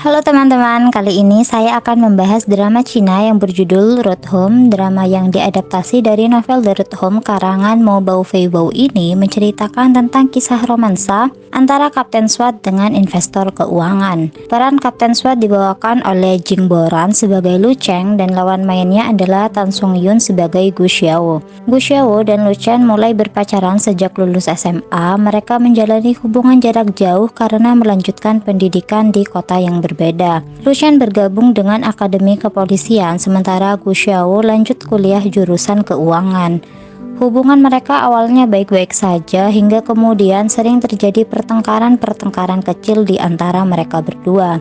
Halo teman-teman, kali ini saya akan membahas drama Cina yang berjudul Road Home. Drama yang diadaptasi dari novel The Road Home karangan Mo Bao Fei Bao ini menceritakan tentang kisah romansa antara Kapten SWAT dengan investor keuangan. Peran Kapten SWAT dibawakan oleh Jing Boran sebagai Lu Cheng dan lawan mainnya adalah Tan Sung Yun sebagai Gu Xiao. Gu Xiao dan Lu Cheng mulai berpacaran sejak lulus SMA. Mereka menjalani hubungan jarak jauh karena melanjutkan pendidikan di kota yang berbeda. Lucian bergabung dengan Akademi Kepolisian, sementara Gu Xiao lanjut kuliah jurusan keuangan. Hubungan mereka awalnya baik-baik saja hingga kemudian sering terjadi pertengkaran-pertengkaran kecil di antara mereka berdua.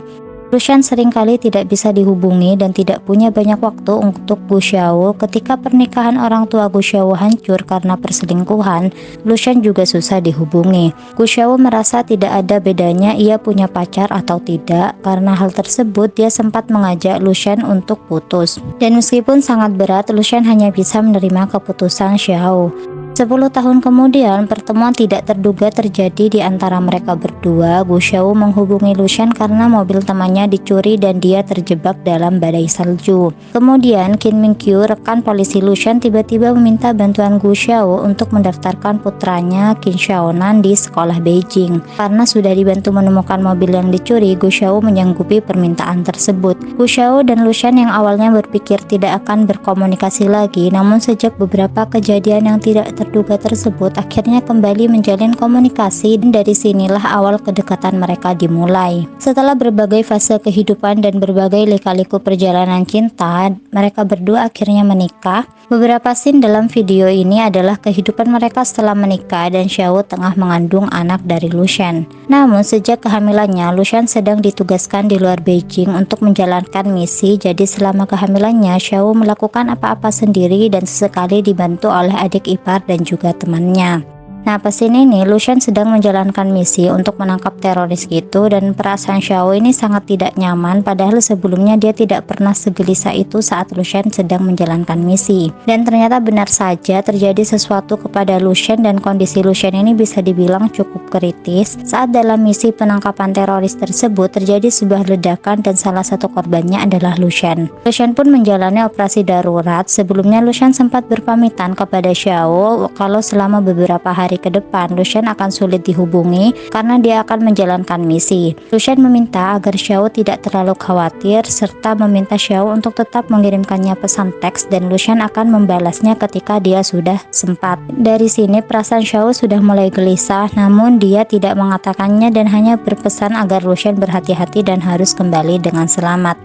Lucian seringkali tidak bisa dihubungi dan tidak punya banyak waktu untuk Gu Xiao. Ketika pernikahan orang tua Gu Xiao hancur karena perselingkuhan, Lucian juga susah dihubungi. Gu Xiao merasa tidak ada bedanya ia punya pacar atau tidak. Karena hal tersebut, dia sempat mengajak Lucian untuk putus. Dan meskipun sangat berat, Lucian hanya bisa menerima keputusan Xiao. 10 tahun kemudian, pertemuan tidak terduga terjadi di antara mereka berdua. Gu Xiao menghubungi Lucian karena mobil temannya dicuri dan dia terjebak dalam badai salju. Kemudian, Qin Mingqiu, rekan polisi Lucian, tiba-tiba meminta bantuan Gu Xiao untuk mendaftarkan putranya Qin Xiaonan di sekolah Beijing. Karena sudah dibantu menemukan mobil yang dicuri, Gu Xiao menyanggupi permintaan tersebut. Gu Xiao dan Lucian yang awalnya berpikir tidak akan berkomunikasi lagi, namun sejak beberapa kejadian yang tidak terduga tersebut akhirnya kembali menjalin komunikasi, dan dari sinilah awal kedekatan mereka dimulai. Setelah berbagai fase kehidupan dan berbagai lika-liku perjalanan cinta, mereka berdua akhirnya menikah. Beberapa scene dalam video ini adalah kehidupan mereka setelah menikah dan Xiao tengah mengandung anak dari Lucian. Namun sejak kehamilannya, Lucian sedang ditugaskan di luar Beijing untuk menjalankan misi, jadi selama kehamilannya Xiao melakukan apa-apa sendiri dan sesekali dibantu oleh adik ipar dan juga temannya. Nah, pas ini nih Lucian sedang menjalankan misi untuk menangkap teroris gitu, dan perasaan Xiao ini sangat tidak nyaman, padahal sebelumnya dia tidak pernah segelisah itu saat Lucian sedang menjalankan misi. Dan ternyata benar saja terjadi sesuatu kepada Lucian, dan kondisi Lucian ini bisa dibilang cukup kritis. Saat dalam misi penangkapan teroris tersebut terjadi sebuah ledakan dan salah satu korbannya adalah Lucian. Lucian pun menjalani operasi darurat. Sebelumnya Lucian sempat berpamitan kepada Xiao kalau selama beberapa hari ke depan Lucian akan sulit dihubungi karena dia akan menjalankan misi. Lucian meminta agar Xiao tidak terlalu khawatir serta meminta Xiao untuk tetap mengirimkannya pesan teks, dan Lucian akan membalasnya ketika dia sudah sempat. Dari sini perasaan Xiao sudah mulai gelisah, namun dia tidak mengatakannya dan hanya berpesan agar Lucian berhati-hati dan harus kembali dengan selamat.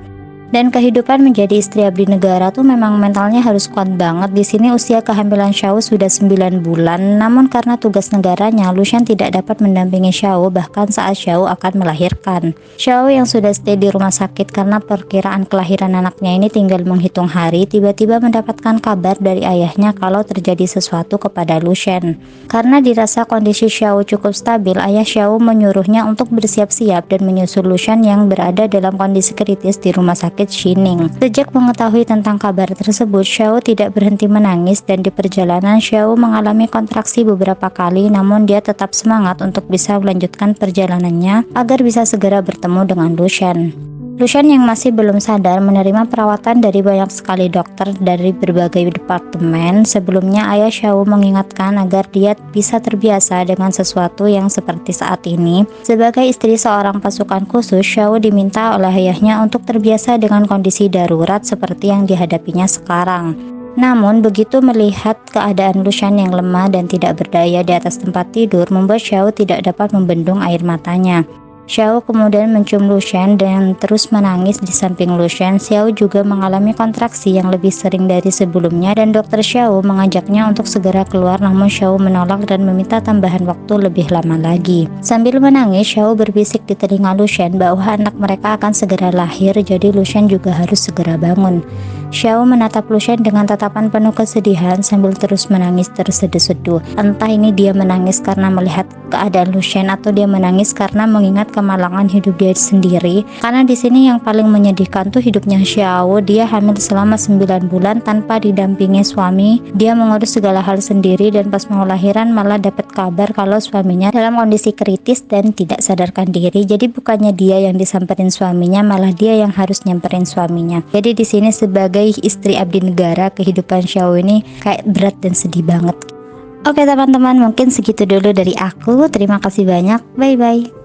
Dan kehidupan menjadi istri abdi negara tuh memang mentalnya harus kuat banget. Di sini usia kehamilan Xiao sudah 9 bulan, namun karena tugas negaranya, Lucian tidak dapat mendampingi Xiao bahkan saat Xiao akan melahirkan. Xiao yang sudah stay di rumah sakit karena perkiraan kelahiran anaknya ini tinggal menghitung hari, tiba-tiba mendapatkan kabar dari ayahnya kalau terjadi sesuatu kepada Lucian. Karena dirasa kondisi Xiao cukup stabil, ayah Xiao menyuruhnya untuk bersiap-siap dan menyusul Lucian yang berada dalam kondisi kritis di rumah sakit Xining. Sejak mengetahui tentang kabar tersebut, Xiao tidak berhenti menangis, dan di perjalanan Xiao mengalami kontraksi beberapa kali, namun dia tetap semangat untuk bisa melanjutkan perjalanannya agar bisa segera bertemu dengan Lucian. Lucian yang masih belum sadar menerima perawatan dari banyak sekali dokter dari berbagai departemen. Sebelumnya ayah Xiao mengingatkan agar dia bisa terbiasa dengan sesuatu yang seperti saat ini. Sebagai istri seorang pasukan khusus, Xiao diminta oleh ayahnya untuk terbiasa dengan kondisi darurat seperti yang dihadapinya sekarang. Namun begitu melihat keadaan Lucian yang lemah dan tidak berdaya di atas tempat tidur, membuat Xiao tidak dapat membendung air matanya. Xiao kemudian mencium Lucian dan terus menangis di samping Lucian. Xiao juga mengalami kontraksi yang lebih sering dari sebelumnya, dan dokter Xiao mengajaknya untuk segera keluar, namun Xiao menolak dan meminta tambahan waktu lebih lama lagi. Sambil menangis, Xiao berbisik di telinga Lucian bahwa anak mereka akan segera lahir, jadi Lucian juga harus segera bangun. Xiao menatap Lucian dengan tatapan penuh kesedihan sambil terus menangis terseduh-seduh. Entah ini dia menangis karena melihat keadaan Lucien atau dia menangis karena mengingat kemalangan hidup dia sendiri. Karena di sini yang paling menyedihkan tuh hidupnya Xiao. Dia hamil selama 9 bulan tanpa didampingi suami. Dia mengurus segala hal sendiri dan pas mau lahiran malah dapat kabar kalau suaminya dalam kondisi kritis dan tidak sadarkan diri. Jadi bukannya dia yang disamperin suaminya, malah dia yang harus nyamperin suaminya. Jadi di sini sebagai istri abdi negara, kehidupan Xiao ini kayak berat dan sedih banget. Oke teman-teman, mungkin segitu dulu dari aku. Terima kasih banyak. Bye bye.